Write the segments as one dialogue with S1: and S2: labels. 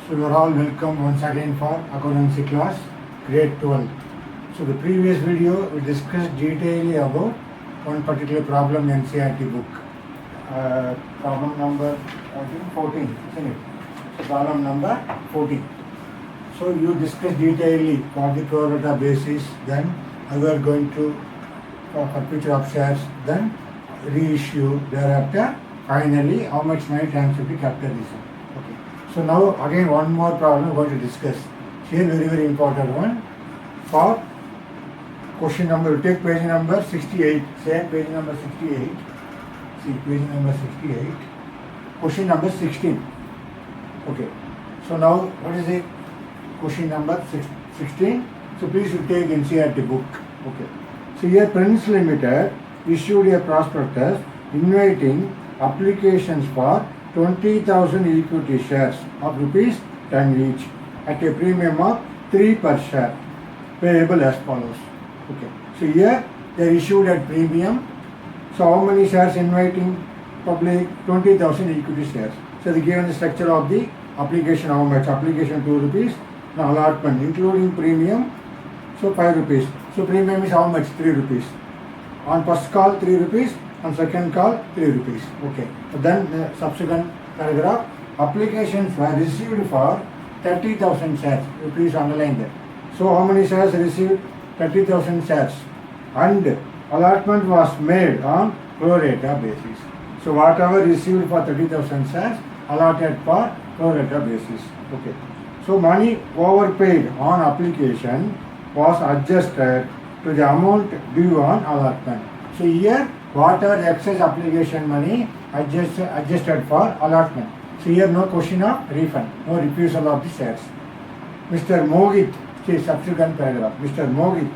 S1: So you are all welcome once again for accountancy class, grade 12. So the previous video we discussed detailedly about one particular problem in NCERT book. Problem number I think 14, isn't it? So problem number 14. So you discussed detailedly for the pro rata basis, then we are going to for forfeiture of shares, then reissue thereafter. Finally, how much money transfer to be capital reserve. Okay. So now again one more problem we are going to discuss. Here very important one. For question number, we take page number 68. Same page number 68. See page number 68. Question number 16. Okay. So now what is the question number 16? So please you take NCERT book. Okay. So here Prince Limited issued a prospectus inviting applications for 20,000 equity shares of rupees 10 each at a premium of 3 per share, payable as follows. Okay. So here they issued at premium. So how many shares inviting public? 20,000 equity shares. So they given the structure of the application, how much? Application 2 rupees. Now allotment including premium. So 5 rupees. So premium is how much? 3 rupees. On first call 3 rupees. On second call 3 rupees. Okay. Then the subsequent paragraph. Applications were received for 30,000 shares. You please underline that. So how many shares received? 30,000 shares. And allotment was made on pro rata basis. So whatever received for 30,000 shares allotted for pro rata basis. Okay. So money overpaid on application was adjusted to the amount due on allotment. So here whatever excess application money adjusted for allotment. So here no question of refund, no refusal of the shares. Mr. Mogit, see subsequent paragraph. Mr. Mogit,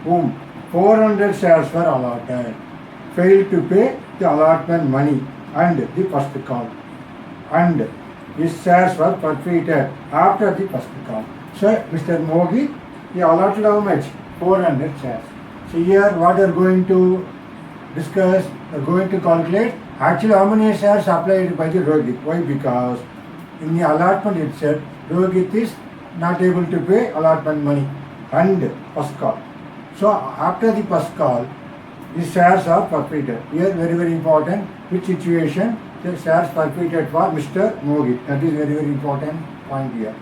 S1: whom 400 shares were allotted, failed to pay the allotment money and the first call. And his shares were forfeited after the first call. So Mr. Mogit, he allotted how much? 400 shares. So here what we are going to discuss, we are going to calculate actually how many shares applied by the Rohit. Why? Because in the allotment itself, Rohit is not able to pay allotment money and first call. So after the first call, the shares are forfeited. Here very important, which situation the shares forfeited for Mr. Mogit. That is very important point here.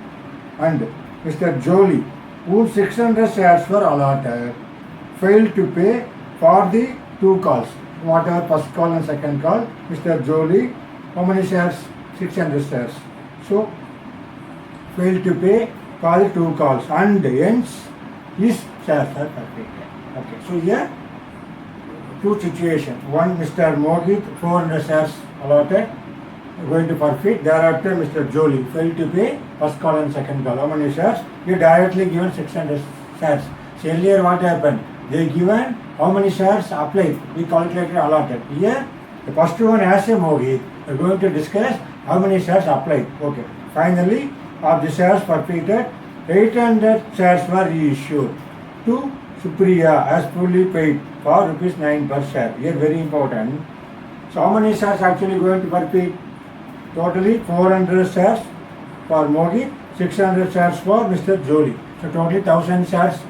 S1: And Mr. Jolie, whose 600 shares were allotted, failed to pay for the 2 calls. Whatever first call and second call, Mr. Jolie, how many shares? 600 shares. So failed to pay for the 2 calls and hence his shares are forfeited. Okay. So here two situations. One, Mr. Mogit, 400 shares allotted, going to forfeit. Thereafter, Mr. Jolie failed to pay first call and second call. How many shares? He directly given 600 shares. So earlier what happened? They given how many shares applied. We calculated allotted. Here, the first one has a Mogit. We are going to discuss how many shares applied. Okay. Finally, of the shares forfeited, 800 shares were reissued to Supriya as fully paid for rupees 9 per share. Here very important. So how many shares actually going to forfeit? Totally 400 shares for Mogit, 600 shares for Mr. Jolie. So totally 1000 shares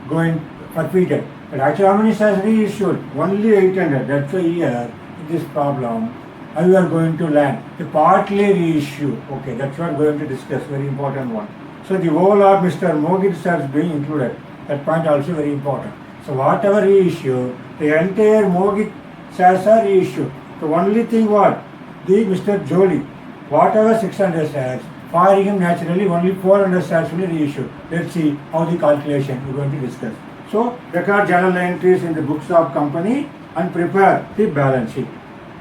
S1: going forfeited. But actually how many shares reissued? Only 800. That's why here in this problem how you are going to learn the partly reissue. Okay, that's what we are going to discuss. Very important one. So the whole of Mr. Mogit shares being included. That point also very important. So whatever reissue, the entire Mogit shares are reissued. So only thing what? The Mr. Jolie, whatever 600 shares, for him naturally only 400 shares will be reissued. Let's see how the calculation we are going to discuss. So record journal entries in the books of company and prepare the balance sheet.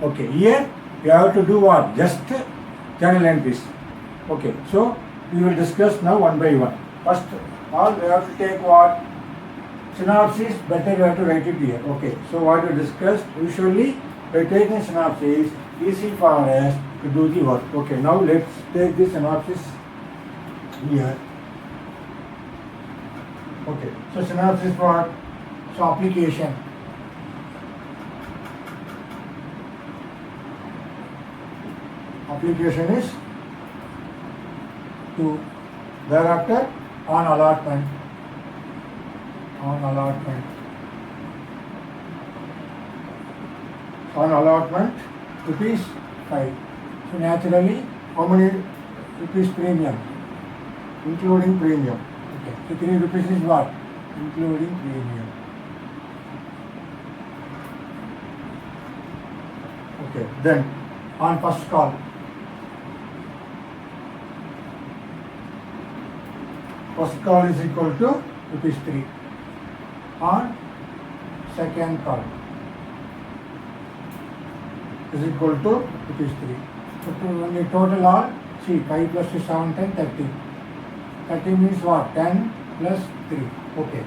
S1: Okay, here we have to do what? Just journal entries. Okay, so we will discuss now one by one. First all we have to take what? Synopsis, better you have to write it here. Okay, so what we discussed, usually by taking synopsis, easy for us to do the work. Okay, now let's take the synopsis here. Okay, so synopsis for so application. Application is 2. Thereafter, on allotment, rupees 5. So naturally, how many rupees premium? Including premium. Okay. So 3 rupees is what? Including premium. Okay. Then on first call, is equal to rupees 3. On second call is equal to rupees 3. So when you total all, see 5 plus 2, 7, 10, 30. 30 means what? 10 plus 3. Okay.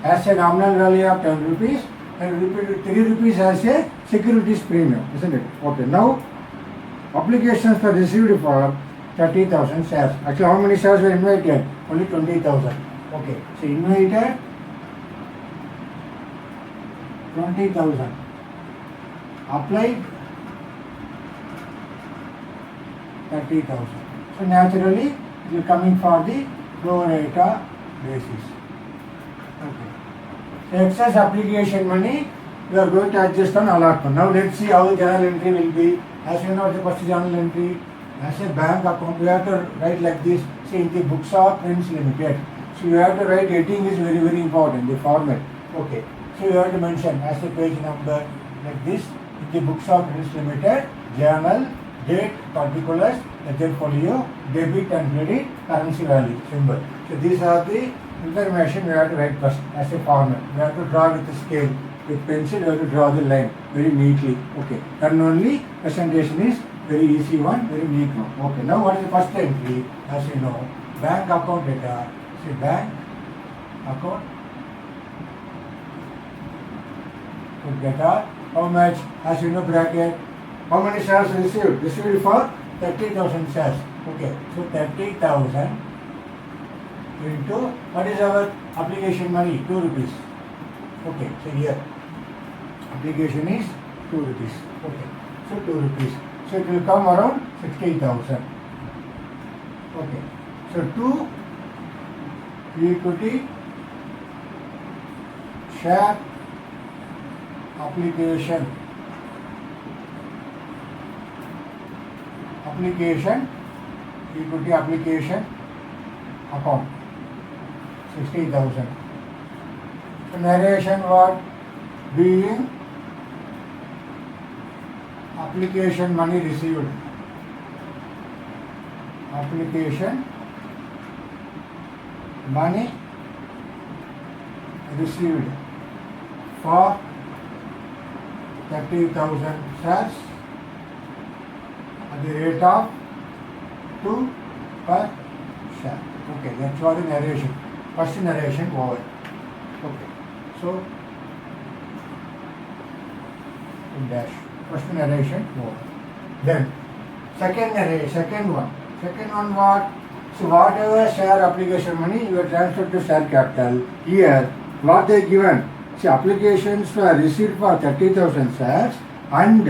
S1: As a nominal value of 10 rupees and 3 rupees as a securities premium, isn't it? Okay. Now applications are received for 30,000 shares. Actually, how many shares were invited? Only 20,000. Okay. So invited 20,000. Applied 30,000. So naturally, you are coming for the pro rata basis. Okay. So excess application money, we are going to adjust on allotment. Now let's see how the journal entry will be. As you know, the first journal entry, as a bank account, we have to write like this. See, in the books of Prince Limited. So you have to write, heading is very, very important, the format. Okay. So you have to mention as a page number like this. In the books of Prince Limited, journal, date, particulars, ledger folio, debit and credit, currency value, symbol. So these are the information we have to write first as a format. We have to draw with the scale. With pencil, we have to draw the line very neatly. Okay. And only presentation is very easy one, very neat one. Okay. Now what is the first entry? As you know, bank account data. See, bank account data. How much? As you know, bracket. How many shares received? Received for 30,000 shares. Okay. So 30,000 into, what is our application money? 2 rupees. Okay. So here, application is 2 rupees. Okay. So 2 rupees. So it will come around 60,000. Okay. So 2 equity share application equity application account 60,000. So narration what? Being application money received. Application money received for 30,000 shares at the rate of 2 per share. Okay, that's what the narration. First narration over. Okay, so dash. First narration over. Then second one what? So whatever share application money you are transferred to share capital. Here, what they given? See, applications were received for 30,000 shares and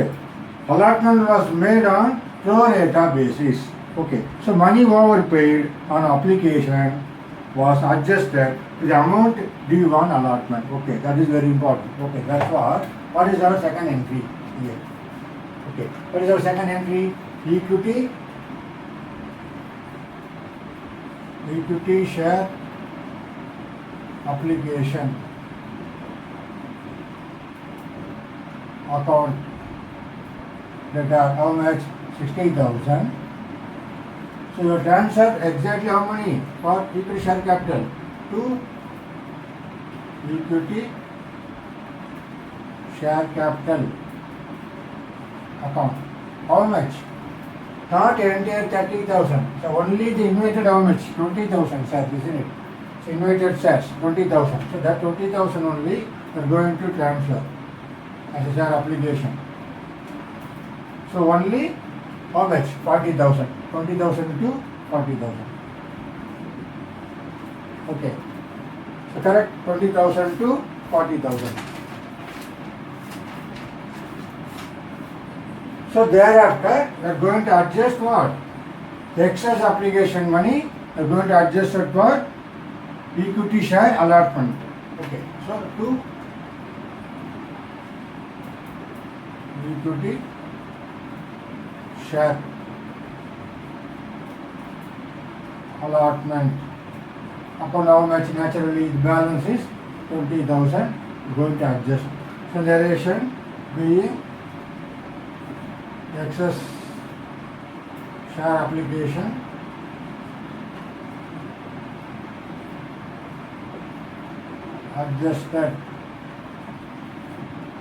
S1: allotment was made on pro rata basis. Okay, so money overpaid on application was adjusted to the amount due on allotment. Okay, that is very important. Okay, that's what. What is our second entry here? Okay, what is our second entry? Equity share application account that are how much? 60,000. So you transfer exactly how many for equity share capital? To equity share capital account. How much? Not entire 30,000. So only the invited how much? 20,000 shares, isn't it? So invited shares 20,000. So that 20,000 only we are going to transfer as a share application. So only how much? 40,000. 20,000 to 40,000. Okay. So correct, 20,000 to 40,000. So thereafter, we are going to adjust what? The excess application money we are going to adjust it for equity share allotment. Okay, so to equity share allotment. Upon how much naturally the balance is 20,000, going to adjust. So narration being excess share application adjusted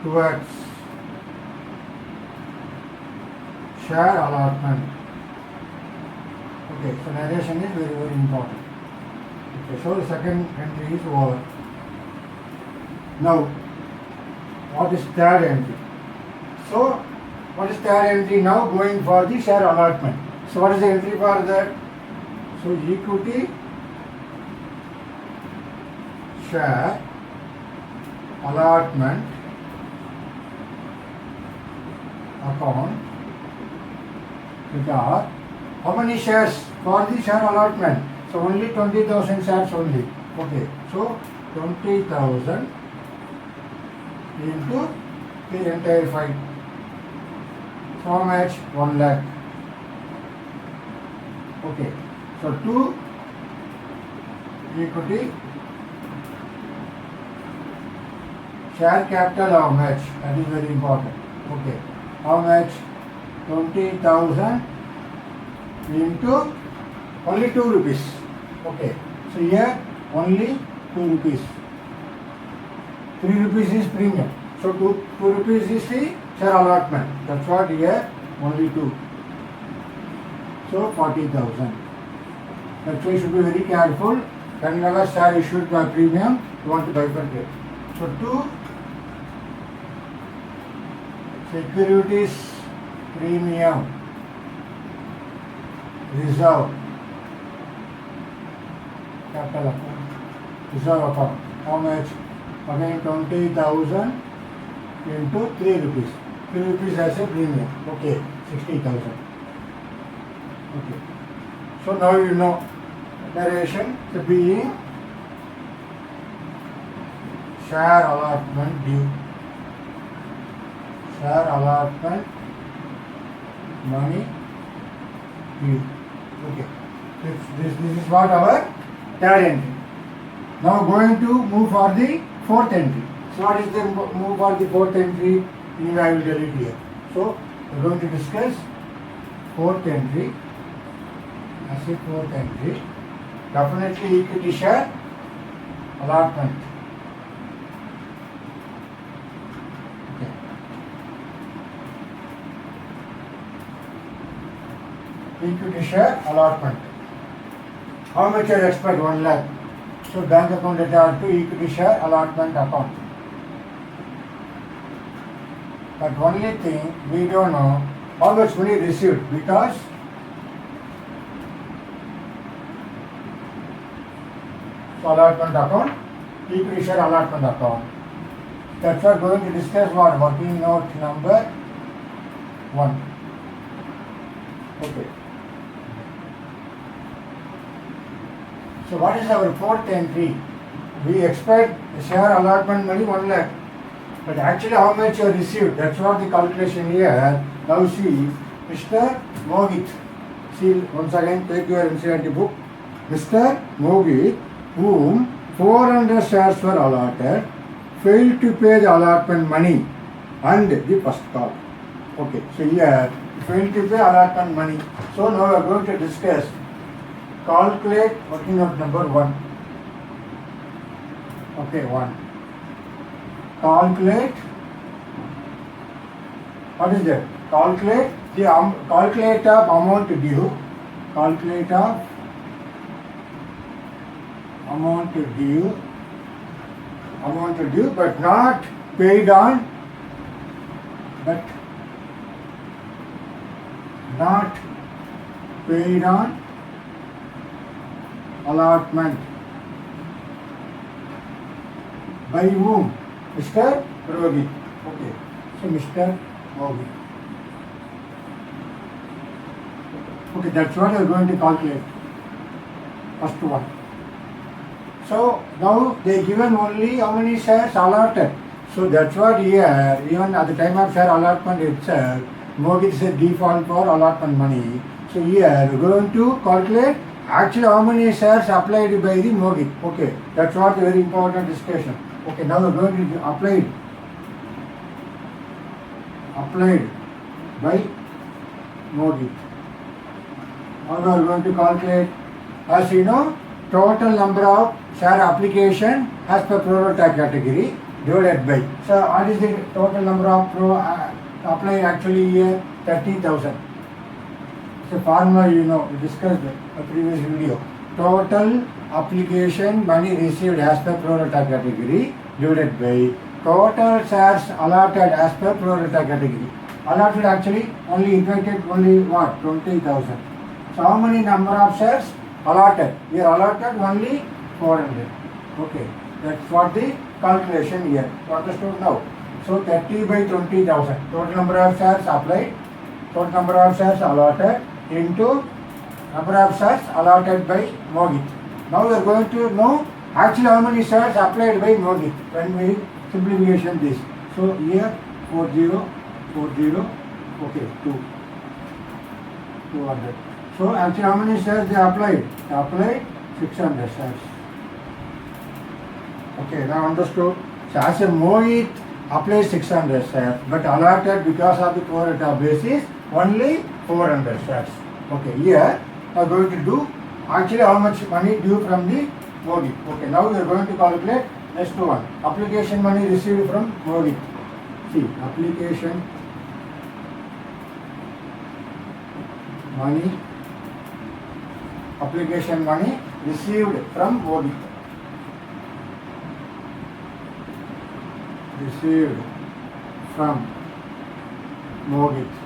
S1: towards share allotment. Okay, so narration is very, very important. Okay, so the second entry is over. Now, what is third entry? So, what is third entry now? Going for the share allotment. So, what is the entry for that? So, equity share allotment account. Because how many shares for the share allotment? So only 20,000 shares only. Okay, so 20,000 into the entire 5. So how much? 1 lakh. Okay, so 2 equity share capital how much? That is very important. Okay, how much? 20,000 into only 2 rupees. Okay, so here only 2 rupees. 3 rupees is premium. So 2 rupees is the share allotment. That's what here only 2. So 40,000. That's why you should be very careful. Whenever share issued by premium, you want to bifurcate. So 2 securities premium reserve capital account, reserve account. How much? Again 20,000 into 3 rupees. 3 rupees as a premium. Okay, 60,000. Okay. So now you know narration to being share allotment due. Share allotment money due. Okay. This is what our third entry. Now going to move for the fourth entry. So what is the move for the fourth entry? Anyway, I will tell it here. So we are going to discuss fourth entry. As a fourth entry, definitely equity share allotment. Okay. Equity share allotment. How much I expect? 1 lakh. So bank account data to equity share allotment account. But only thing we don't know how much money received because allotment account, equity share allotment account. That's what we're going to discuss what working note number 1. Okay. So what is our fourth entry? We expect the share allotment money 1 lakh. But actually how much you received? That's what the calculation here. Now see, Mr. Mohit. See, once again take your NCERT book. Mr. Mohit, whom 400 shares were allotted, failed to pay the allotment money and the first call. Okay, so here failed to pay allotment money. So now we are going to discuss calculate working note number 1. Okay, 1. Calculate. What is that? Calculate the calculate of amount due. Calculate of amount due, but not paid on, but not paid on allotment. By whom? Mr. Rogi. Okay. So Mr. Rogi. Okay, that's what we are going to calculate. first one. So now they given only how many shares allotted. So that's what here, even at the time of share allotment itself, mortgage is a default for allotment money. So here we're going to calculate actually how many shares applied by the mortgage. Okay, that's what the very important discussion. Okay, now we're going to applied by mortgage. Now we are going to calculate, as you know, total number of share application as per pro rata category divided by. So what is the total number of applied actually here? 30,000. So formula you know, we discussed the previous video. Total application money received as per pro rata category divided by total shares allotted as per pro rata category. Allotted actually only impacted only what? 20,000. So how many number of shares allotted? We are allotted only 400. Okay, that's what the calculation here. Understood now? So 30 by 20,000. Total number of shares applied, total number of shares allotted into number of shares allotted by mortgage. Now we are going to know actually how many shares applied by mortgage when we simplification this. So here 40, okay, 200. So actually how many shares they applied? They applied 600 shares. Okay, now understood. So as a mortgage applied 600 shares, but allotted because of the pro rata basis only 400 shares. Okay, here we are going to do actually how much money due from the mortgage. Okay, now we are going to calculate next one. Application money received from mortgage. See, application money received from mortgage. Received from mortgage.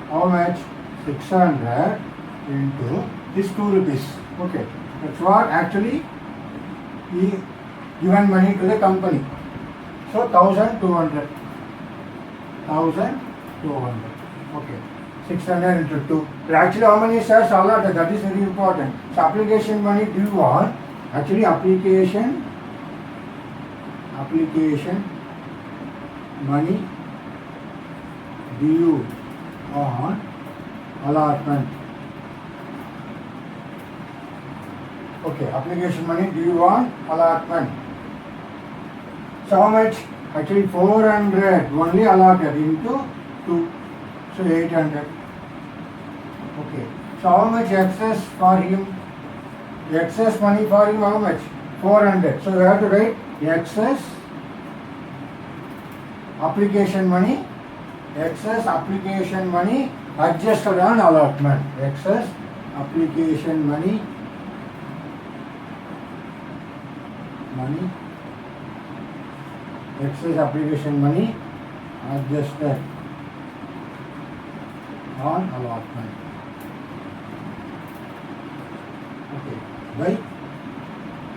S1: How much? 600 into this 2 rupees. Okay, that's what actually he given money to the company. So 1,200. 1,200. Okay. 600 into 2. But actually how many shares allotted? That is very important. So application money due on, actually application money due on allotment. Okay, application money due on allotment. So how much? Actually 400 only allotted into 2. So 800. Okay. So how much excess for him? Excess money for him how much? 400. So we have to write excess application money adjusted on allotment. Excess application money excess application money adjusted on allotment. Okay, by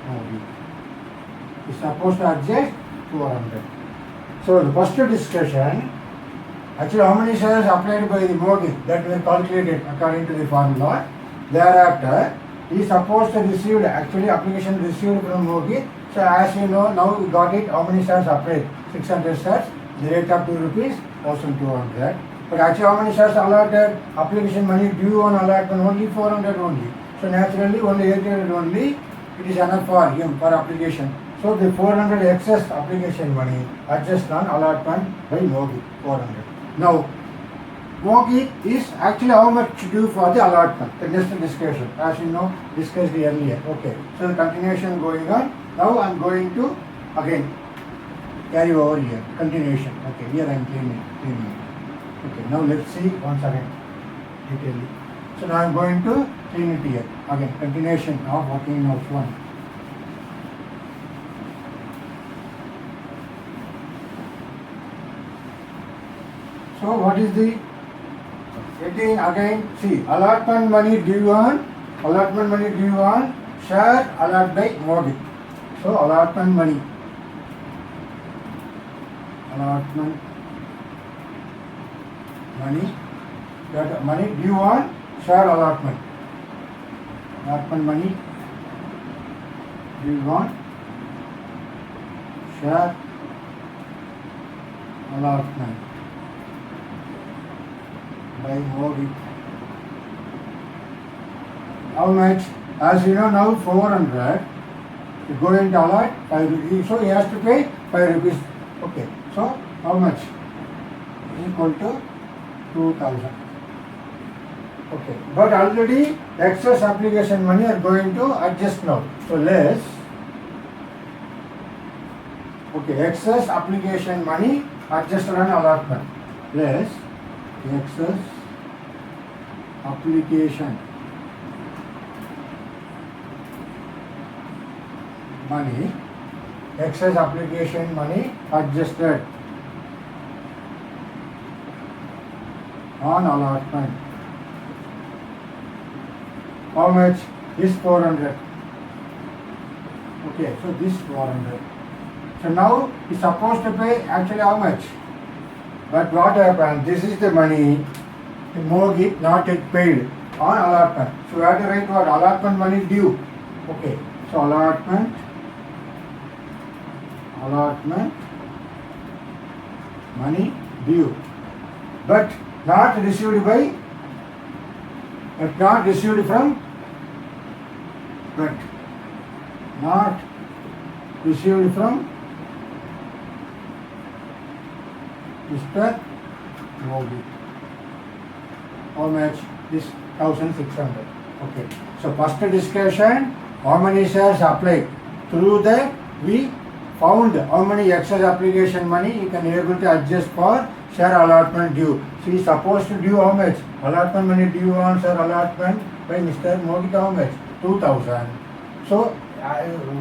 S1: mortgage. Is supposed to adjust 400. So the first discussion, actually how many shares applied by the mortgage that were calculated according to the formula. Thereafter, he is supposed to receive actually application received from mortgage. So as you know, now we got it, how many shares applied? 600 shares, the rate of 2 rupees, 1,200. But actually how many shares allotted? Application money due on allotment only 400 only. So naturally only 800 only, it is enough for him for application. So the 400 excess application money adjust on allotment by mortgage 400. Now mortgage is actually how much due for the allotment. The next discussion, as you know, discussed earlier. Okay. So the continuation going on. Now I am going to again carry over here. Continuation. Okay. Here I am cleaning. Okay. Now let's see once again detailing. So now I am going to clean it here. Again continuation of working notes 1. So what is the again see allotment money due on share allotted by mortgage. So allotment money that money due on share allotment allotment money due on share allotment by Modi. How much? As you know now 400. You go and allot 5 rupees. So he has to pay 5 rupees. Okay. So how much? Equal to 2000. Okay. But already excess application money are going to adjust now. So less. Okay. Excess application money adjusted on allotment. Less excess application money, excess application money adjusted on allotment. How much? Is 400. Okay, so this 400. So now he's supposed to pay actually how much? But what happened? This is the money, the mortgage not yet paid on allotment. So we have to write what? Allotment money due. Okay, so allotment money due, but not received by, but not received from, but not received from Mr. Modi. How much? This 1600. Okay. So first discussion, how many shares applied? Through that we found how many excess application money you can able to adjust for share allotment due. So he is supposed to due how much? Allotment money due on share allotment by Mr. Modi how much? 2000. So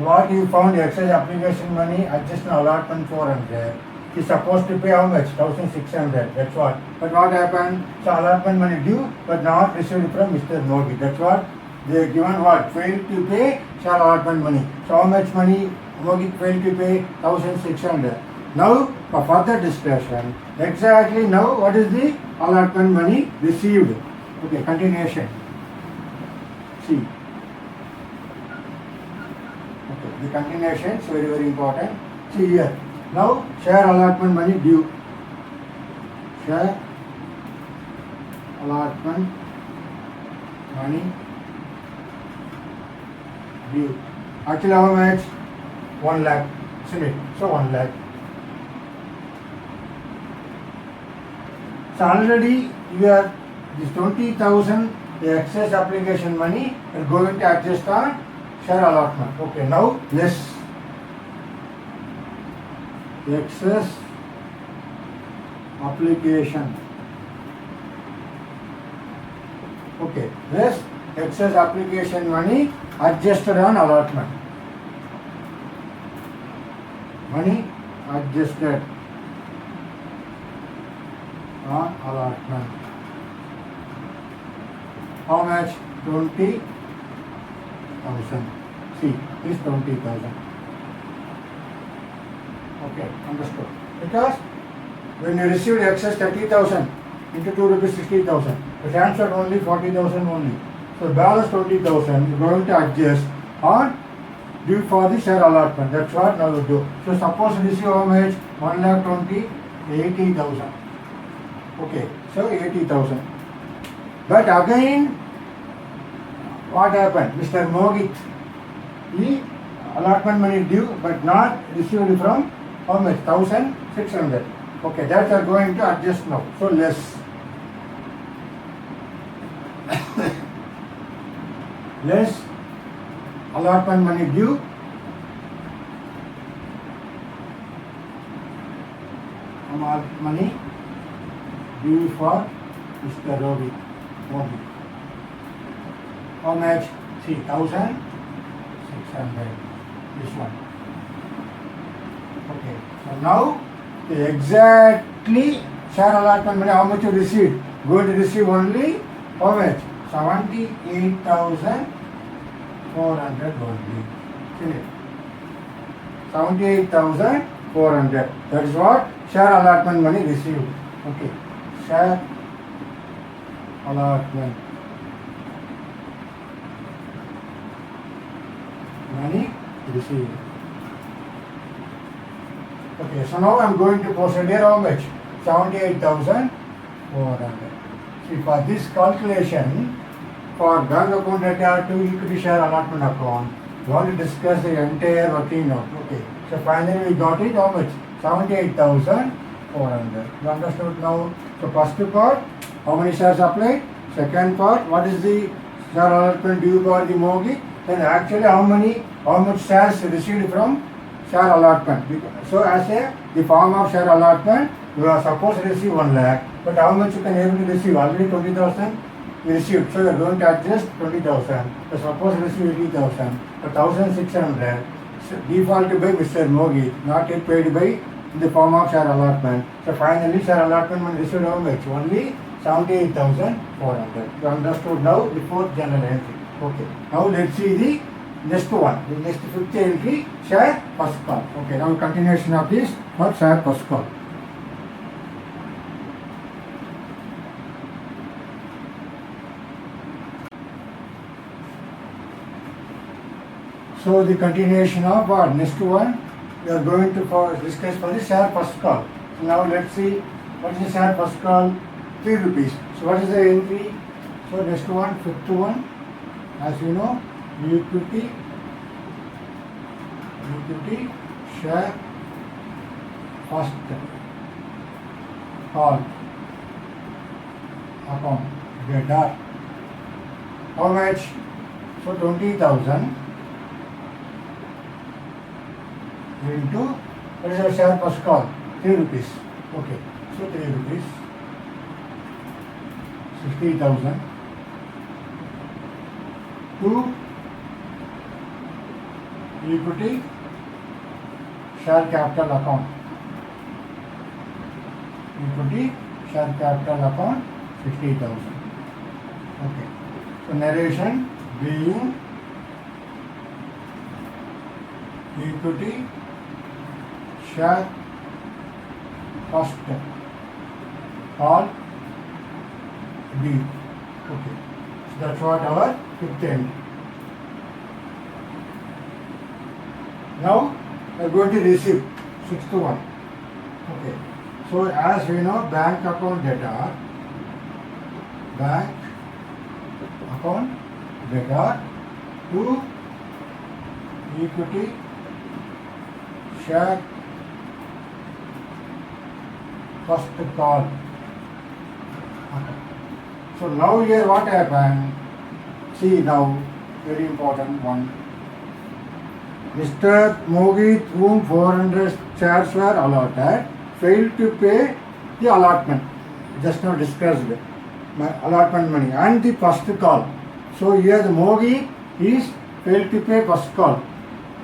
S1: what you found excess application money adjust on allotment 400. He is supposed to pay how much? 1600. That's what. But what happened? So allotment money due but not received from Mr. Modi. That's what. They are given what? Failed to pay share allotment money. So how much money Modi failed to pay? 1600. Now for further discussion, exactly now what is the allotment money received? Okay, continuation. See. Okay, the continuation is very very important. See here. Now share allotment money due. Share allotment money due. Actually how much? 1 lakh. Isn't it? So 1 lakh. So already you have this 20,000 the excess application money are going to adjust on share allotment. Okay, now less excess application. Okay, less excess application money adjusted on allotment. Money adjusted on allotment. How much? 20,000. See, is 20,000. Okay, understood. Because when you received excess 30,000 into 2 rupees 60,000, the transferred only 40,000 only. So balance 20,000 is going to adjust on due for the share allotment. That's what now we do. So suppose you receive how much? 1,20,000, 80,000. Okay, so 80,000. But again, what happened? Mr. Mogit, he allotment money due but not received from how much? 1,600. Okay, that are going to adjust now. So less. Less allotment money due money due for Mr. Modi. How much? See, 1,600. This one. Okay. So now the exactly share allotment money how much you received? Going to receive only how much? 78,400 only. See it? 78,400. That is what share allotment money received. Okay. Share allotment money received. Okay, so now I'm going to proceed here how much? 78,400. See, for this calculation, for bank account data to equity share allotment account, we want to discuss the entire working note. Okay, so finally we got it how much? 78,400. You understood now? So first part, how many shares applied? Second part, what is the share allotment due for the mortgage? Then actually how much shares received from share allotment. So as the form of share allotment, you are supposed to receive 1 lakh, but how much you can able to receive? Already 20,000 you received, so you are going to adjust 20,000. So suppose you receive 80,000, 1,600 default by Mr. Mogi, not yet paid by in the form of share allotment. So finally share allotment when received how much? Only 78,400. You understood now the fourth general entry. Okay. Now let's see the next one. The next fifth entry, share first call. Okay. Now continuation of this, what share first call. So the continuation of what? Next one, we are going to discuss for the share first call. So now let's see what is the share first call. 3 rupees. So what is the entry? So next one, fifth one, as you know, equity share first call account data. How much? So 20,000 into what is our share first call? 3 rupees. Okay. So 3 rupees. 60,000 to equity share capital account. Equity share capital account 60,000. Okay. So narration being equity share first call B. Okay. So that's what our fifth end. Now we are going to receive sixth one. Okay. So as we know, bank account data to equity share first call. Okay. So now here what happened? See now, very important one. Mr. Mogit, whom 400 shares were allotted, failed to pay the allotment. Just now discussed my allotment money and the first call. So here the Mogit is failed to pay first call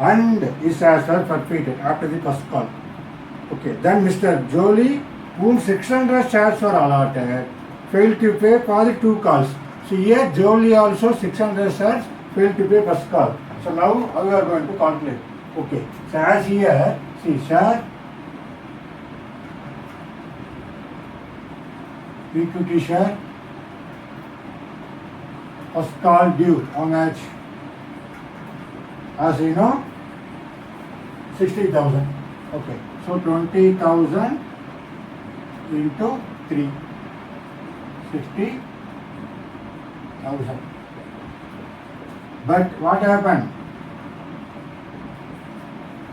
S1: and his shares were forfeited after the first call. Okay. Then Mr. Jolie, whom 600 shares were allotted, failed to pay for the 2 calls. So here Jolie also 600 shares failed to pay first call. So now how we are going to calculate? Okay. So as here, see share equity share first call due how much? As you know, 60,000. Okay. So 20,000 into 3. 60,000. But what happened?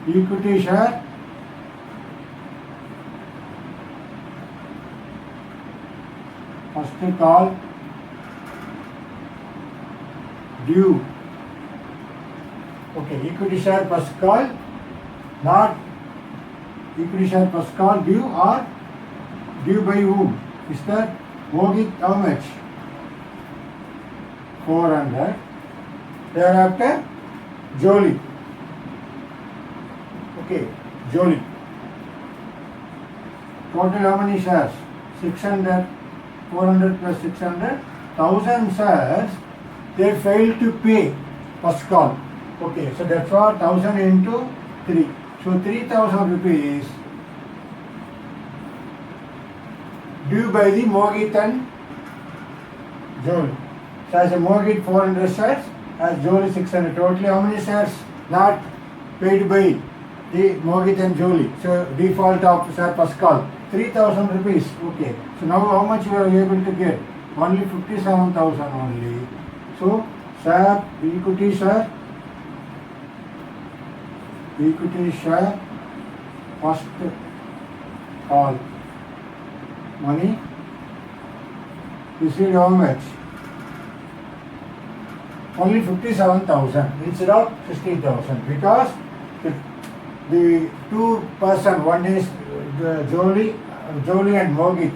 S1: Equity share first call due. Okay, equity share first call, not equity share first call due or due by whom? Mr. Mogit, how much? 400. Thereafter, Jolie. Okay, Jolie. Total how many shares? 600. 400 plus 600. 1000 shares. They failed to pay first call. Okay, so that's what 1000 into 3. So 3,000 rupees due by the Mogit and Jolie. So as a Mogit 400 shares, as Jolie 600. Totally how many shares not paid by the Mohit and Jolie. So default of Sir Pascal, 3,000 rupees. Okay. So now how much you are able to get? Only 57,000 only. So Sir equity share first call money received how much? Only 57,000 instead of 60,000 because the two person, one is Jolie and Mohit,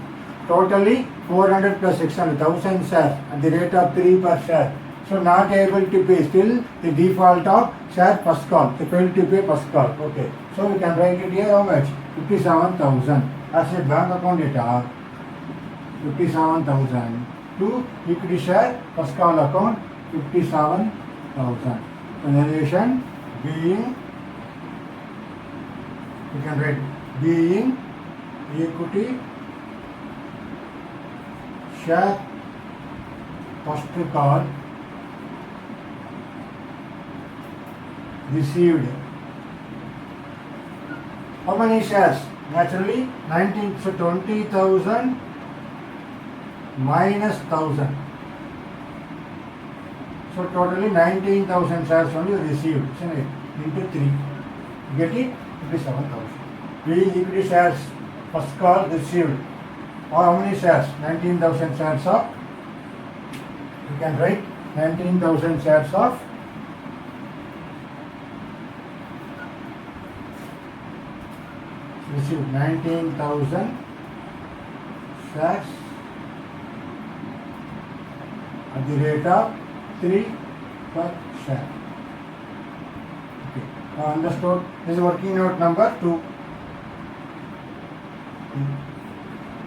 S1: totally 400 plus 600,000 shares at the rate of 3 per share. So not able to pay, still the default of share first call, they failed to pay first call. Okay, so we can write it here how much? 57,000 as a bank account data, 57,000 to equity share first call account, 57,000. Relation being, we can write being equity share first call received. How many shares? Naturally 19, so 20,000 minus 1,000. So totally 19,000 shares only received, isn't it? Into 3. Get it? 57,000. We equity shares first call received. Or how many shares? 19,000 shares of, you can write 19,000 shares of received, 19,000 shares at the rate of 3 per share. Okay. Now understood? This is working note number 2.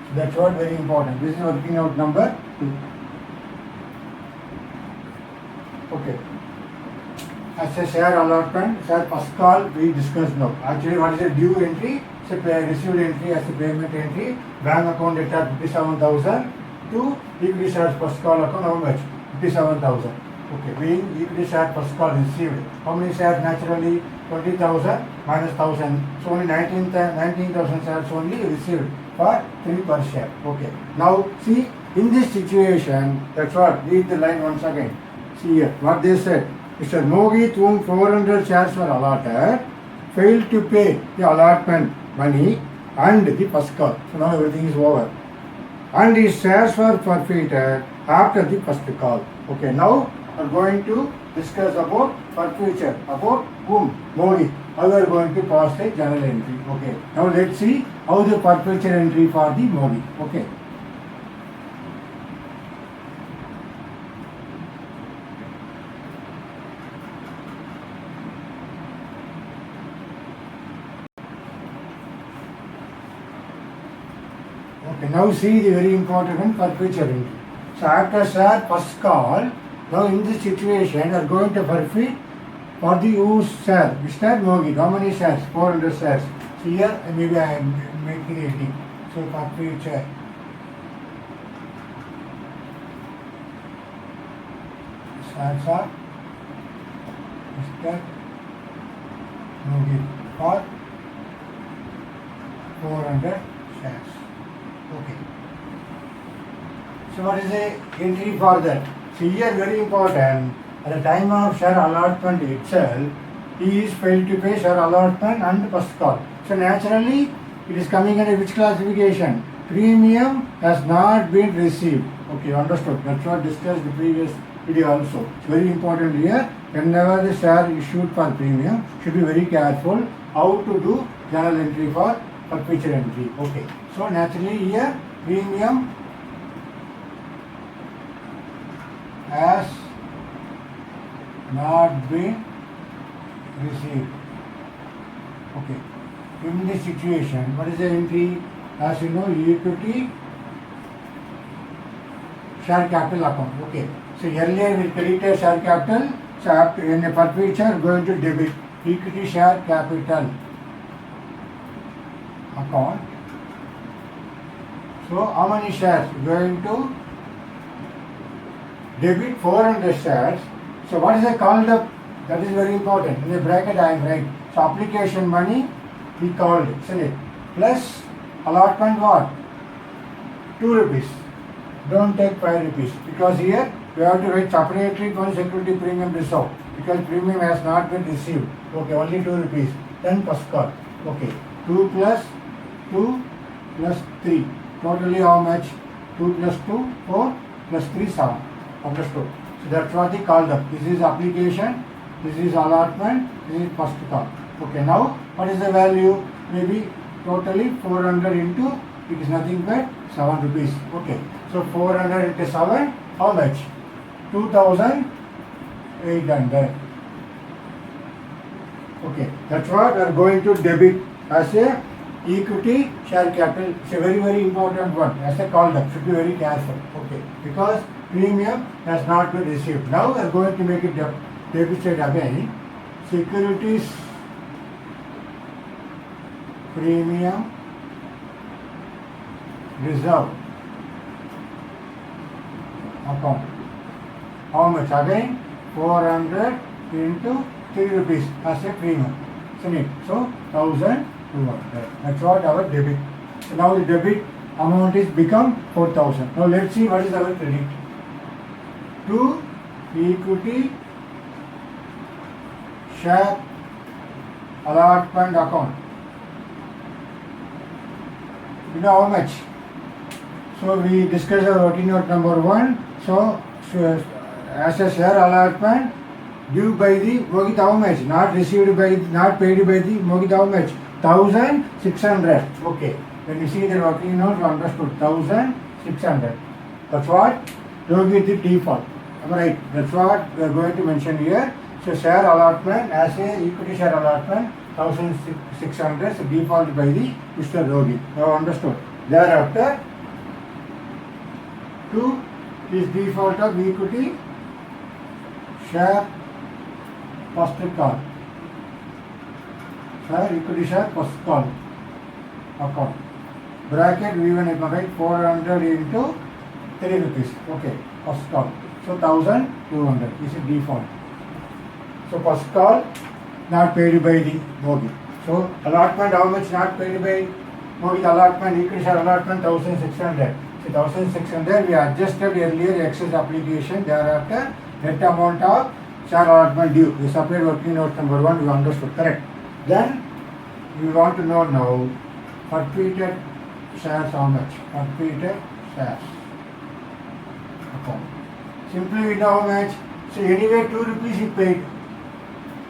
S1: So that's what very important. This is working note number 2. Okay. As a share allotment, share first call we discussed now. Actually, what is a due entry? It's a received entry as a payment entry. Bank account data 57,000 to equity share first call account how much? 57,000. Okay, being equity share first call received. How many shares? Naturally 20,000 minus 1,000. So only 19,000 shares only received for 3 per share. Okay. Now see, in this situation, that's what, read the line once again. See here, what they said. Mr. Mohit, whom 400 shares were allotted, failed to pay the allotment money and the first call. So now everything is over. And his shares were forfeited after the first call. Okay, now we are going to discuss about forfeiture, about whom? Mohit. How we are going to pass the journal entry. Okay, now let's see how the forfeiture entry for the Mohit. Okay. Okay, now see the very important one, forfeiture entry. So after share first call, now in this situation, we are going to forfeit for the whose share? Mr. Mohit. How many shares? 400 shares. So here, maybe I am making 80. So forfeiture. Shares are Mr. Mohit for 400 shares. Okay. So what is the entry for that? So here very important, at the time of share allotment itself, he is failed to pay share allotment and first call. So naturally, it is coming under which classification? Premium has not been received. Okay, understood. That's what discussed the previous video also. It's very important here. Whenever the share issued for premium, should be very careful how to do journal entry for forfeiture entry. Okay. So naturally here premium has not been received. Okay. In this situation, what is the entry? As you know, equity share capital account. Okay. So earlier we credited share capital. So after in a forfeiture, going to debit equity share capital account. So how many shares? Going to debit 400 shares. So what is the called up That is very important. In the bracket I am right. So application money we called, isn't it? Plus allotment what? 2 rupees. Don't take 5 rupees because here we have to write separately for security premium reserve because premium has not been received. Okay, only 2 rupees. Then first call. Okay, 2 plus 2 plus 3. Totally how much? 2 plus 2, 4 plus 3, 7. Understood? So that's what they called up. This is application, this is allotment, this is first call. Okay, now what is the value? Maybe totally 400 into, it is nothing but 7 rupees. Okay, so 400 into 7, how much? 2800. Okay, that's what we are going to debit as a equity share capital. It's a very, very important one. As a called up, should be very careful. Okay, because premium has not been received. Now we are going to make it debited again. Securities premium reserve account. How much? Again 400 into 3 rupees as a premium. Isn't it? So 1200. That's what our debit. So now the debit amount is become 4000. Now let's see what is our credit. To equity share allotment account. You know how much? So we discussed our routine note number 1. So as a share allotment due by the Mohit how much? Not received by, not paid by the Mohit how much? 1600. Okay. When you see the working note, you understood 1600. That's what Rohit the default. Right. That's what we are going to mention here. So share allotment as a equity share allotment 1600 so default by the Mr. Rohit. Now understood. Thereafter, 2 is default of equity share first call. Share equity share first call account. Bracket V1 is right 400 into 3 rupees. Okay, first call. So 1200 is a default. So first call not paid by the Mohit. So allotment how much not paid by Mohit? Allotment equity share allotment 1600. So 1600 we adjusted earlier excess application. Thereafter net amount of share allotment due. We separate working note number 1. We understood, correct? Then we want to know now forfeited shares how much? Forfeited shares account. Simply we know how much. So anyway 2 rupees he paid.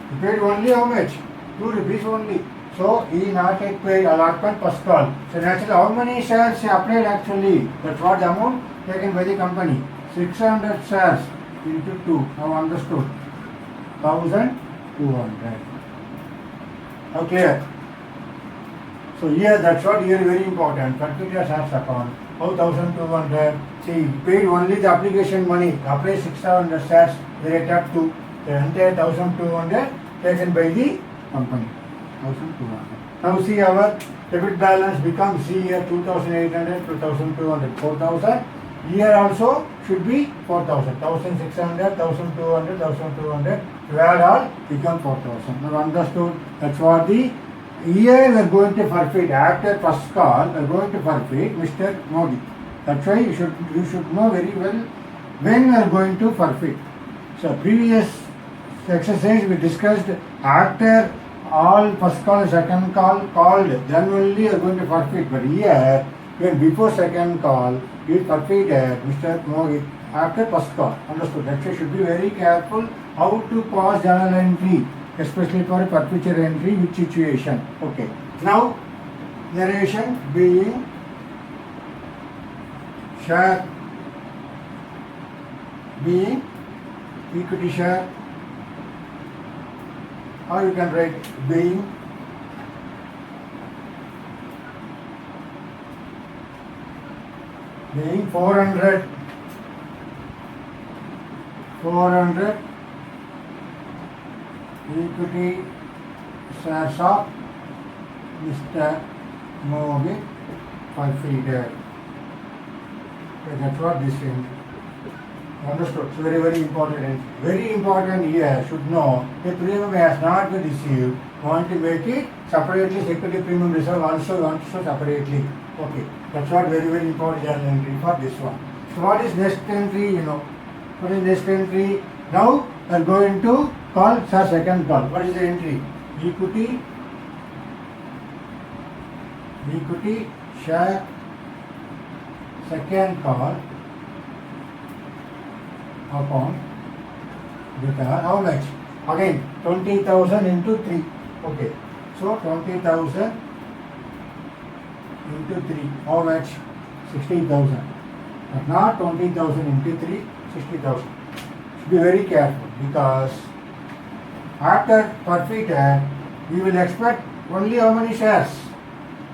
S1: He paid only how much? 2 rupees only. So he not yet paid allotment first call. So naturally how many shares he applied actually? That's what the amount taken by the company. 600 shares into 2. Now understood. 1200. Now clear? So here that's what here very important. Particular shares account. How 1200? See, he paid only the application money. Applied 600 shares. The rate of 2. The entire 1200 taken by the company. 1200. Now see our debit balance becomes see here 2800, 2200, 4000. Here also should be 4000. 1600, 1200, 1200. To add all become 4000. Now understood? That's what the here we are going to forfeit. After first call we are going to forfeit Mr. Mohit. That's why you should know very well when we are going to forfeit. So previous exercise we discussed after all first call, second call called, then only you are going to forfeit. But here, when before second call, you forfeited Mr. Mohit after first call. Understood? That's why you should be very careful how to pass journal entry, especially for a perpetual entry, which situation. Okay. Now, narration being share being equity share, or you can write being being 400 equity shares of Mr. Mohit forfeited. Okay, that's what this is. Understood. So very important. And very important here should know the premium has not been received. Want to make it separately, security premium reserve also want to show separately. Okay. That's what very important journal entry for this one. So what is next entry? What is next entry? Now we are going to call second call. What is the entry? Equity share second call upon data. How much? Again 20,000 into 3. Okay. So 20,000 into 3. How much? 60,000. But not 20,000 into 3, 60,000. Should be very careful because after forfeited, we will expect only how many shares?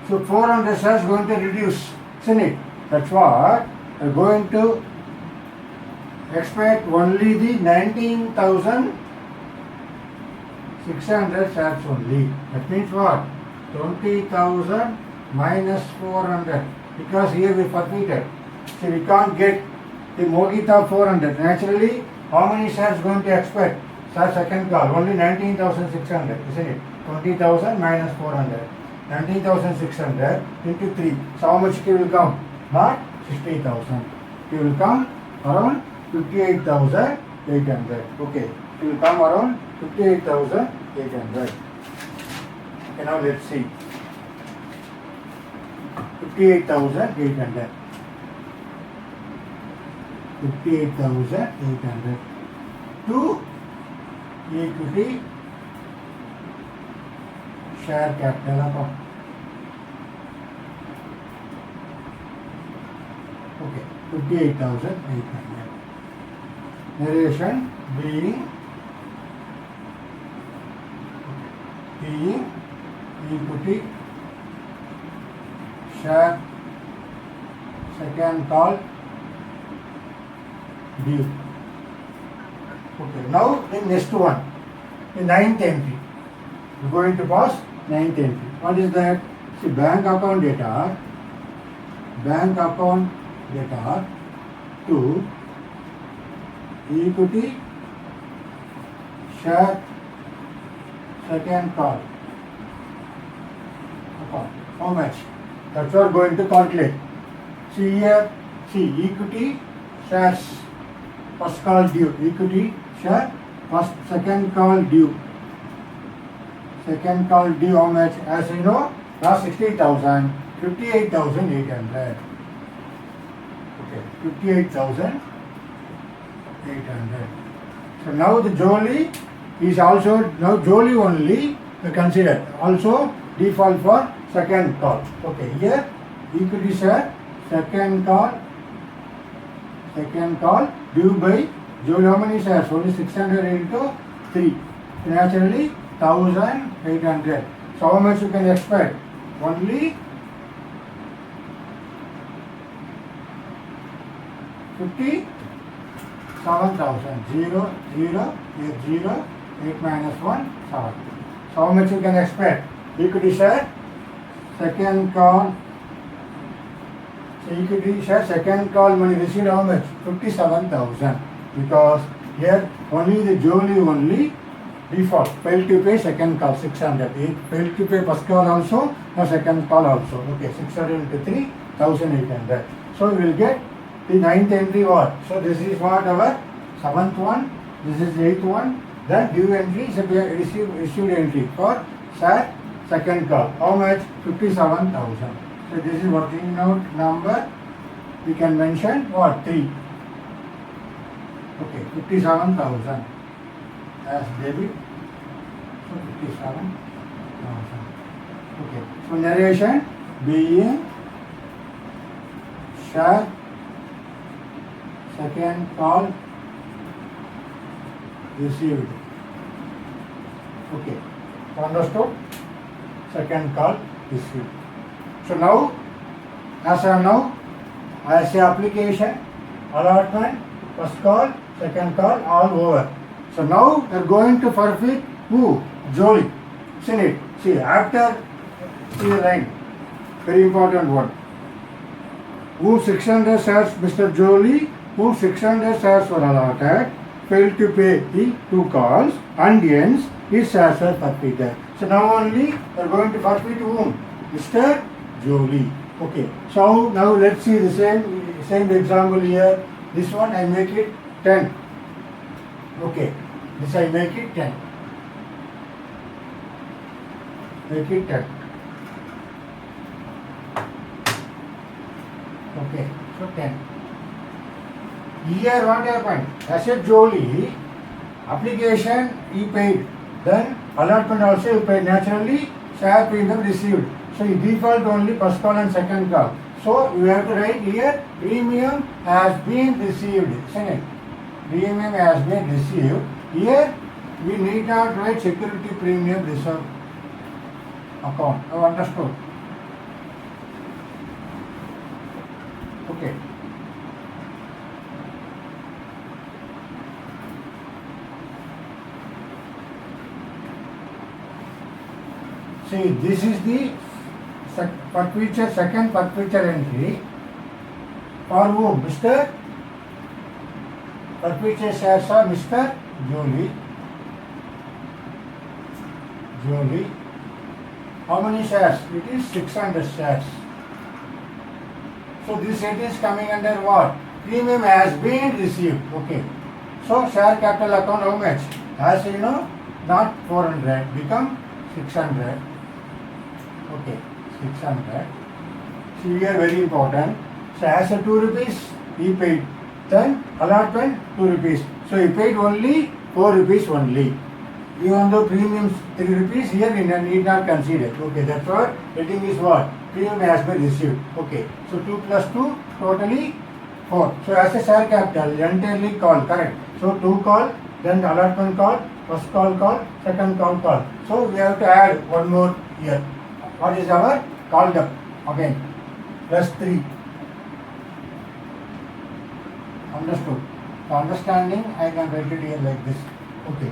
S1: So 400 shares going to reduce, isn't it? That's what we are going to expect only the 19,600 shares only. That means what? 20,000 minus 400. Because here we forfeited. So we can't get the Mogita 400. Naturally, how many shares going to expect? Second call, only 19,600, isn't it? 20,000 minus 400. 19,600 into 3. So how much it will come? Not 60,000. It will come around 58,800. Okay. It will come around 58,800. Okay, now let's see. 58,800. 58,800 to equity share capital account. Okay, 58,800. Narration being equity share second call due. Okay, now the next one, the ninth entry. We are going to pass ninth entry. What is that? See, bank account data to equity share second call account. How much? That's what we are going to calculate. See here, equity shares first call due, equity share first second call due. Second call due how much? As you know, last 60,000, 58,800. Okay, 58,800. So now the Jolie is also, now Jolie only considered. Also default for second call. Okay, here equity share second call due by Jolie. How many shares? Only 600 into 3. Naturally 1,800. So how much you can expect? Only 57,000. 0, 0, 8, 0, 8 minus 1, 7. So how much you can expect? Equity share second call. So equity share second call money received how much? 57,000. Because here only the Jolie only default. Failed to pay second call 600. Failed to pay first call also, or second call also. Okay, 600 into 3, 1,800. So we will get the ninth entry what? So this is what our seventh one. This is the eighth one. Then due entry is a issued entry for second call. How much? 57,000. So this is working out number. We can mention what? 3. Okay, 57,000 as debit. So 57,000. Okay. So narration being share second call received. Okay. Understood? Second call received. So now, as of now, I say application, allotment, first call, second call, all over. So now we are going to forfeit who? Jolie. Isn't it? See, after the line, very important one. Who 600 shares Mr. Jolie whom 600 shares were allotted failed to pay the 2 calls and hence his shares were forfeited. So now only we are going to forfeit whom? Mr. Jolie. Okay. So now let's see the same example here. This one I make it 10. Okay. This I make it 10. Make it 10. Okay. So 10. Here what happened? Asset Jolie, application he paid. Then allotment also he paid. Naturally, share premium received. So he default only first call and second call. So you have to write here premium has been received. Second, premium has been received. Here we need not write security premium reserve account. Now understood? Okay. See, this is the second perpetual entry for whom? Mr. Perpetual shares are Mr. Jolie. Jolie. How many shares? It is 600 shares. So this entry is coming under what? Premium has been received. Okay. So share capital account how much? As you know, not 400, become 600. Okay, 600. See here very important. So as a 2 rupees he paid. Then allotment 2 rupees. So he paid only 4 rupees only. Even though premium 3 rupees, here we need not consider. Okay, that's what heading is what? Premium has been received. Okay, so 2 plus 2 totally 4. So as a share capital entirely call, correct. So 2 call, then allotment call, first call, second call. So we have to add one more here. What is our called up? Again, plus 3. Understood? For understanding, I can write it here like this. Okay.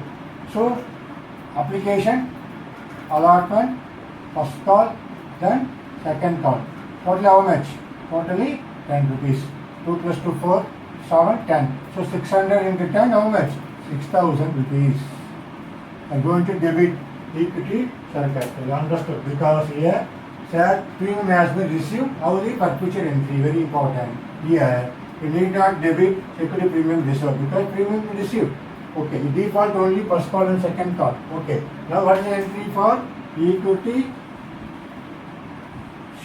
S1: So, application, allotment, first call, then second call. Totally how much? Totally 10 rupees. 2 plus 2, 4, 7, 10. So, 600 into 10, how much? 6,000 rupees. I am going to debit equity share capital. Understood? Because here, share premium has been received. How the perpetual entry? Very important. Here, you need not debit equity premium reserve because premium is received. Okay, default only first call and second call. Okay, now what is the entry for? Equity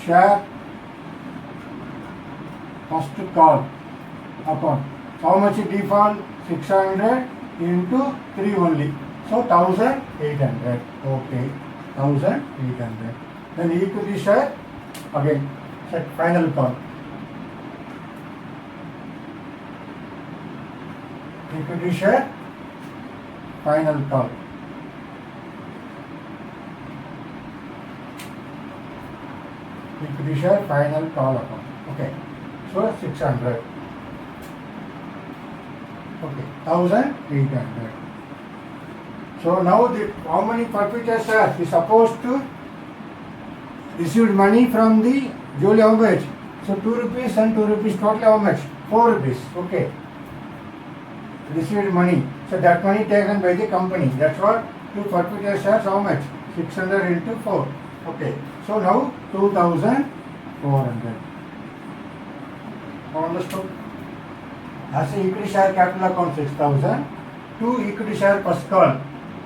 S1: share first call account. How much is default? 600 into 3 only. So 1800. Okay, 1800. Then equity share again, set final call. Equity share final call. Equity share final call account. Okay, so 600. Okay, 1800. So now how many perpetual shares is supposed to receive money from the Jolie how much? So 2 rupees and 2 rupees totally how much? 4 rupees. Okay. Received money. So that money taken by the company. That's what 2 perpetual shares how much? 600 into 4. Okay. So now 2,400. Understood? As a equity share capital account 6,000. 2 equity share first call.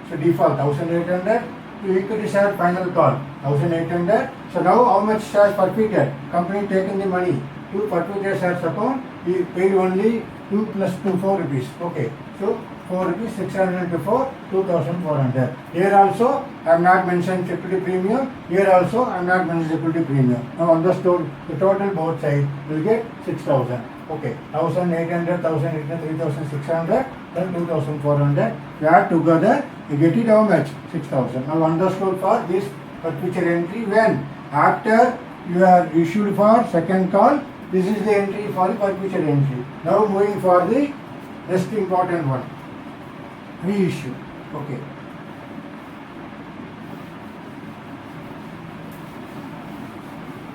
S1: So default 1800. 2 equity share final call 1800. So now how much shares forfeited? Company taken the money. 2 perpetual shares account. He paid only 2 plus 2, 4 rupees. Okay. So 4 rupees, 600 into 4, 2,400. Here also I have not mentioned security premium. Here also I have not mentioned security premium. Now understood, the total both sides will get 6,000. Okay. 1,800, 1,800, 3,600, then 2,400. We add together, you get it how much? 6,000. Now understood for this perpetual entry when after you are issued for second call, this is the entry for the perpetual entry. Now moving for the next important one. Reissue. Okay.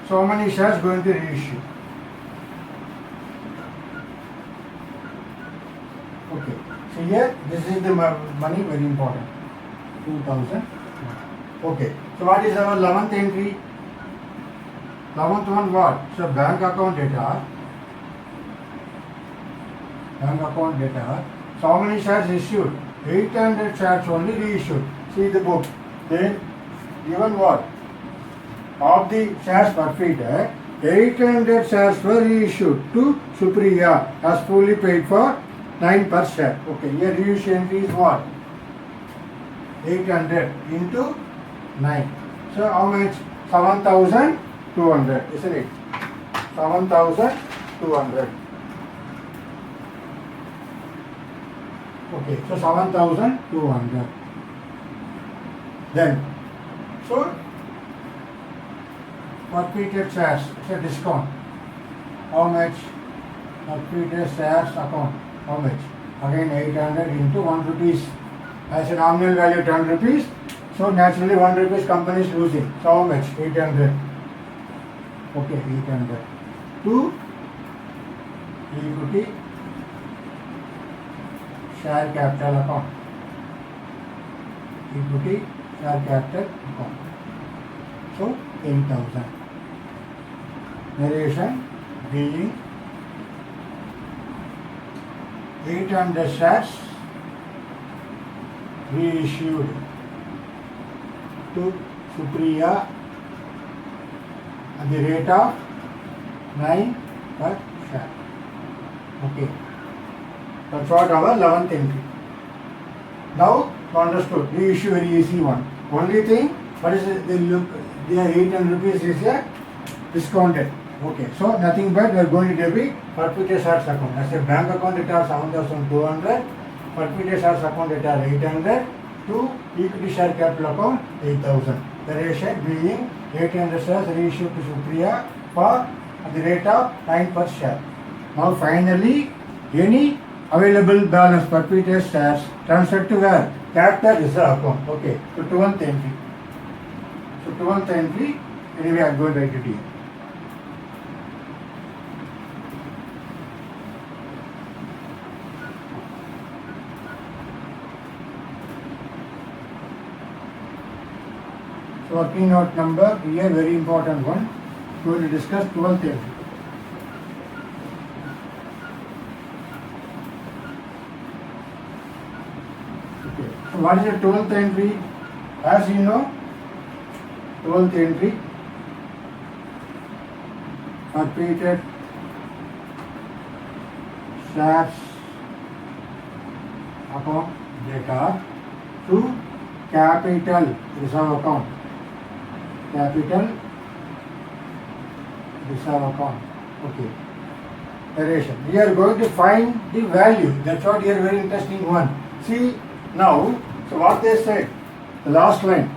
S1: So how many shares going to reissue? Okay. So here, this is the money, very important. 2000. Okay. So what is our 11th entry? 11th one what? So bank account data. Bank account data. So how many shares issued? 800 shares only reissued. See the book. Then given what? Of the shares forfeited, 800 shares were reissued to Supriya as fully paid for 9 per share. Okay, here reissue entry is what? 800 into 9. So how much? 7,200, isn't it? 7,200. Okay, so 7,200. Then, so forfeited shares, it's a discount. How much? Forfeited shares account. How much? Again 800 into 1 rupees. As a nominal value 10 rupees. So naturally 1 rupees company is losing. So how much? 800. Okay, 800. To equity share capital account. Equity share capital account. So 8,000. Narration being 800 shares reissued to Supriya at the rate of 9 per share. Okay. That's what our 11th entry. Now, understood. Reissue very easy one. Only thing, what is it? Their 800 rupees is a discounted. Okay, so nothing but we are going to debit forfeited shares account. As a bank account it has 7,200, forfeited shares account it has 800, to equity share capital account 8,000. The ratio being 800 shares reissued to Supriya for at the rate of 9 per share. Now finally, any available balance forfeited shares transferred to where? Capital reserve account. Okay, so 12th entry. So 12th entry, anyway I am going to write it here. So working note number here, very important one. We will discuss 12th entry. Okay. So what is the 12th entry? As you know, 12th entry forfeited shares account data to capital reserve account. Capital reserve account. Okay. Narration. We are going to find the value. That's what here very interesting one. See now. So what they said, the last line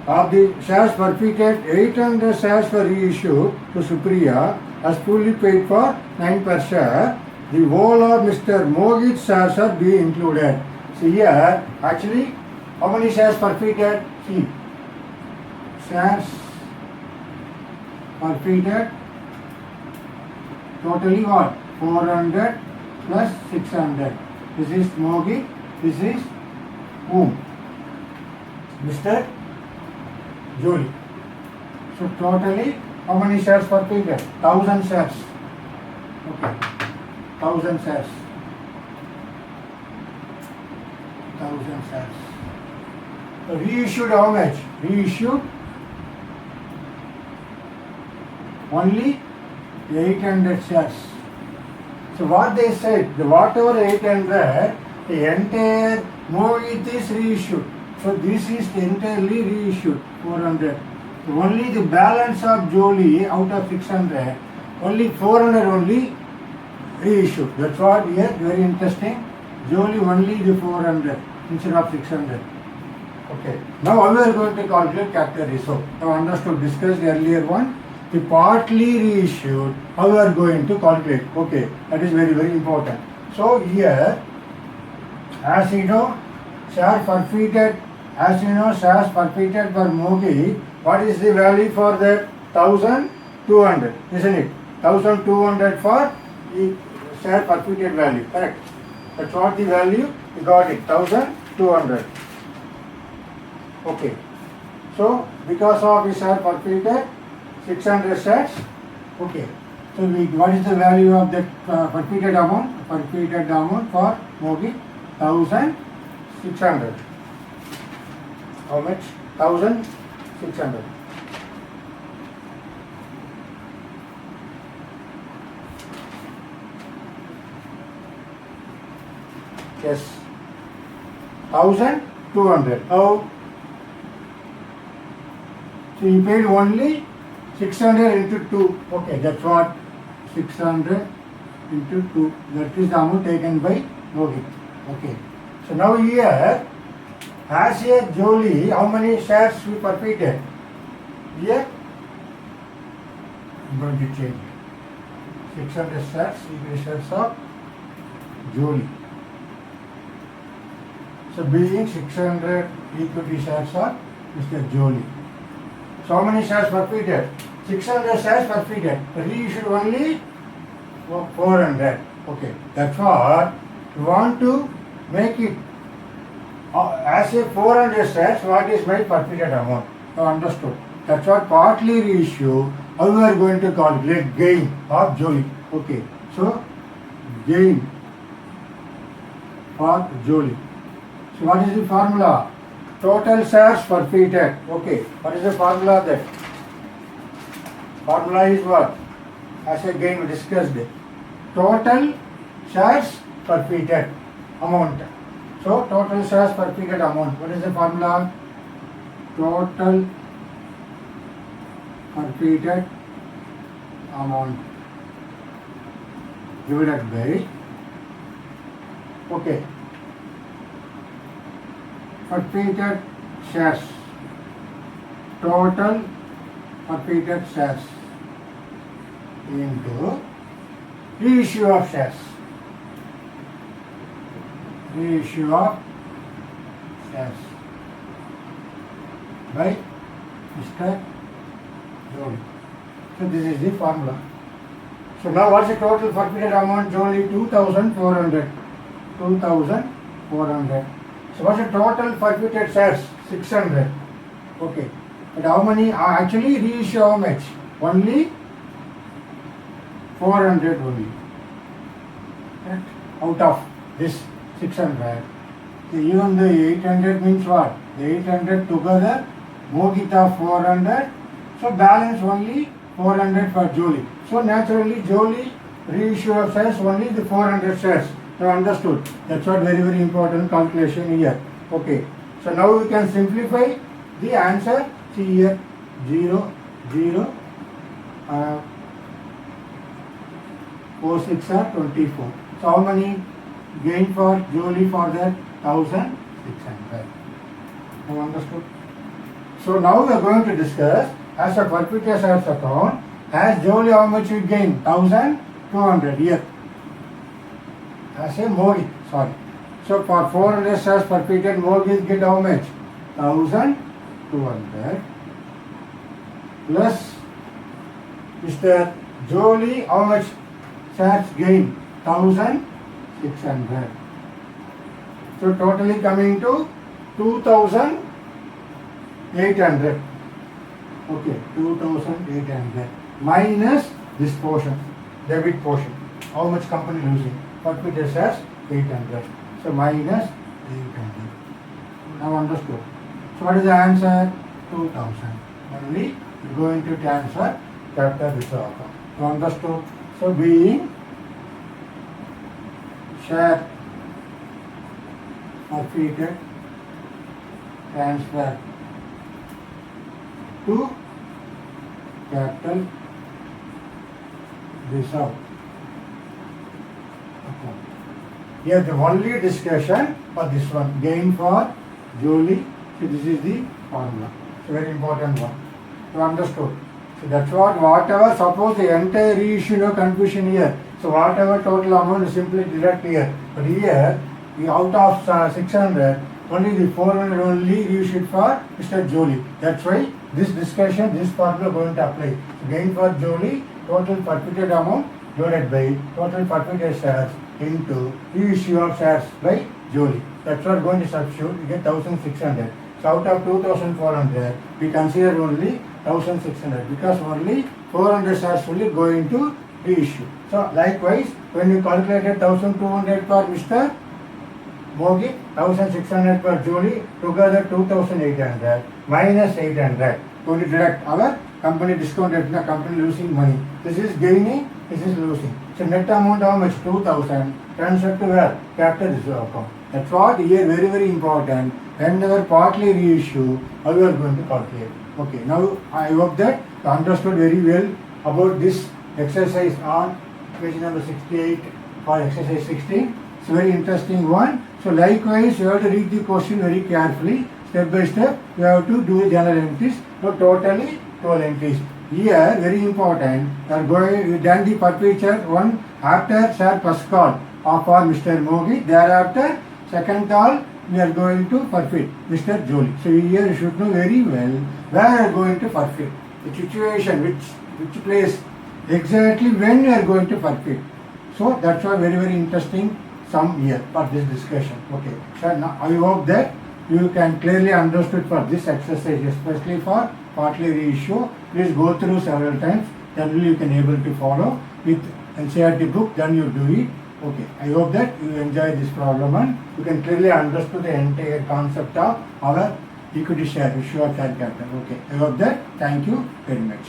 S1: of the shares forfeited, 800 shares were reissued to Supriya as fully paid for 9 per share. The whole of Mr. Mohit's shares are being included. See here, actually, how many shares forfeited? See, shares forfeited, totally what? 400 plus 600. This is Mohit, this is whom? Mr. Jolie. So totally, how many shares forfeited? 1,000 shares. Okay, 1,000 shares. 1,000 shares. So reissued how much? Reissued only 800 shares. So what they said, the whatever 800, the entire Mohit is reissued. So this is entirely reissued, 400. So only the balance of Jolie out of 600, only 400 only reissued. That's what here, very interesting. Jolie only the 400 instead of 600. Okay. Now how we are going to calculate capital reserve. Now understood, discussed earlier one. The partly reissued, how we are going to calculate. Okay, that is very, very important. So here, as you know, shares forfeited, shares forfeited for Mohit, what is the value for that? 1,200, isn't it? 1,200 for the share forfeited value, correct? That's what the value, we got it, 1200. Okay. So, because of this are forfeited 600 shares. Okay. So, what is the value of that forfeited amount? Forfeited amount for Mogi 1600. How much? 1600. Yes. 1200. How? So you paid only 600 into 2. Okay, that's what 600 into 2. That is the amount taken by Mohit. Okay. So now here, as a Jolie, how many shares we forfeited? Here, I'm going to change it. 600 shares, equal shares of Jolie. So being 600 equity shares of Mr. Jolie. So how many shares forfeited? 600 shares forfeited. Reissued only 400. Okay. That's what we want to make it as a 400 shares. What is my forfeited amount? You understood? That's what partly reissue. How we are going to calculate gain of Jolie? Okay. So gain for Jolie. So what is the formula? Total shares forfeited. Okay. What is the formula of that? Formula is what? As again we discussed it. Total shares forfeited amount. So total shares forfeited amount. What is the formula? Total forfeited amount divided by, okay, forfeited shares, total forfeited shares into reissue of shares, reissue of shares by Mr. Jolie. So this is the formula. So now what's the total forfeited amount? Jolie 2400. 2400. So what's the total forfeited shares? 600. Okay. But how many? Actually reissue how much? Only 400 only. Right? Out of this 600. So even the 800 means what? The 800 together, Mogita 400. So balance only 400 for Jolie. So naturally Jolie reissue of shares only the 400 shares. You understood? That's what very very important calculation here. Okay. So now we can simplify the answer. See here 0, 0, 4, 6 are 24. So how many gain for Jolie for that? 1600. You understood? So now we are going to discuss as a forfeited shares account. As Jolie how much we gain? 1200 here. As a mortgage, sorry. So for 400 shares forfeited, mortgage get how much? 1200 plus Mr. Jolie how much shares gain? 1600. So totally coming to 2800. Okay, 2800 minus this portion, debit portion. How much company losing? Forfeited shares 800. So minus 800. Now understood. So what is the answer? 2000. Only we are going to transfer capital reserve account. You understood? So being share forfeited transfer to capital reserve. Here the only discussion for this one, gain for Jolie. So this is the formula. It's a very important one. You understood? So that's what, whatever, suppose the entire reissue, no confusion here. So whatever total amount is simply deduct here. But here, we out of 600, only the 400 only reissued for Mr. Jolie. That's why this discussion, this formula going to apply. So gain for Jolie, total forfeited amount divided by total purchase shares into reissue of shares by Jolie. That's what going to substitute, you get 1600. So out of 2400, we consider only 1600 because only 400 shares will go into reissue. So likewise, when you calculated 1200 for Mr. Mogi, 1600 for Jolie, together 2800 minus 800. Going to deduct our company discount rate, the company losing money. This is gaining, this is losing. So net amount how much? 2000 transferred to where? Capital reserve account. That's what here very very important. Whenever partly reissue, how you are going to calculate. Okay, now I hope that you understood very well about this exercise on page number 68 for exercise 16. It's a very interesting one. So likewise, you have to read the question very carefully, step by step. You have to do the general entries, not totally 12 entries. Here, very important, you done the perpetual one after share first call for Mr. Mogi. Thereafter, second call, we are going to forfeit Mr. Jolie. So here you should know very well where you are going to forfeit, the situation, which place, exactly when you are going to forfeit. So that's why very very interesting sum here for this discussion. Okay, so now I hope that you can clearly understood for this exercise, especially for partly reissue. Please go through several times, then only you can able to follow with NCERT book, then you do it. Okay, I hope that you enjoy this problem and you can clearly understood the entire concept of our equity share issue of share capital. Okay, I hope that. Thank you very much.